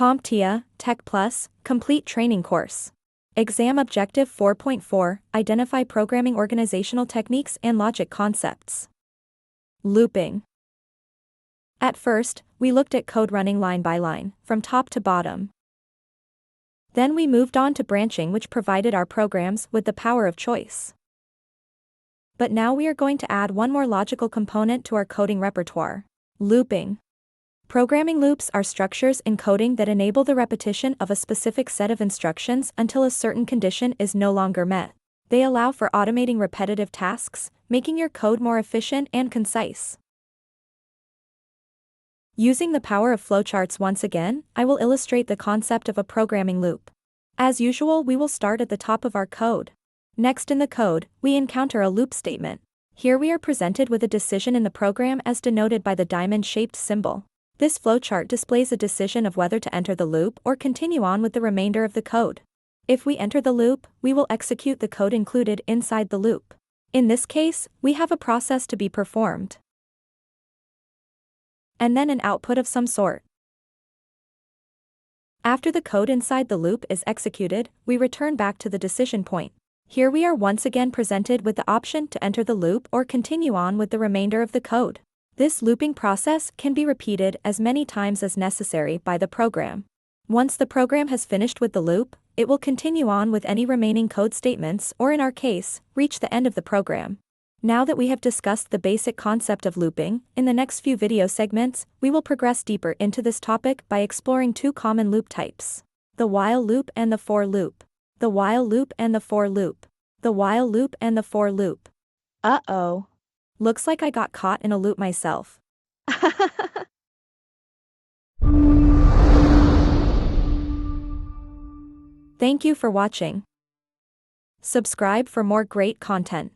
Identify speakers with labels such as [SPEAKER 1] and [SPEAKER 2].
[SPEAKER 1] CompTIA Tech Plus Complete Training Course. Exam Objective 4.4 Identify Programming Organizational Techniques and Logic Concepts. Looping. At first, we looked at code running line by line, from top to bottom. Then we moved on to branching, which provided our programs with the power of choice. But now we are going to add one more logical component to our coding repertoire: looping. Programming loops are structures in coding that enable the repetition of a specific set of instructions until a certain condition is no longer met. They allow for automating repetitive tasks, making your code more efficient and concise. Using the power of flowcharts once again, I will illustrate the concept of a programming loop. As usual, we will start at the top of our code. Next in the code, we encounter a loop statement. Here we are presented with a decision in the program as denoted by the diamond-shaped symbol. This flowchart displays a decision of whether to enter the loop or continue on with the remainder of the code. If we enter the loop, we will execute the code included inside the loop. In this case, we have a process to be performed, and then an output of some sort. After the code inside the loop is executed, we return back to the decision point. Here we are once again presented with the option to enter the loop or continue on with the remainder of the code. This looping process can be repeated as many times as necessary by the program. Once the program has finished with the loop, it will continue on with any remaining code statements, or in our case, reach the end of the program. Now that we have discussed the basic concept of looping, in the next few video segments, we will progress deeper into this topic by exploring two common loop types: the while loop and the for loop. The while loop and the for loop. The while loop and the for loop. Uh-oh. Looks like I got caught in a loop myself. Thank you for watching. Subscribe for more great content.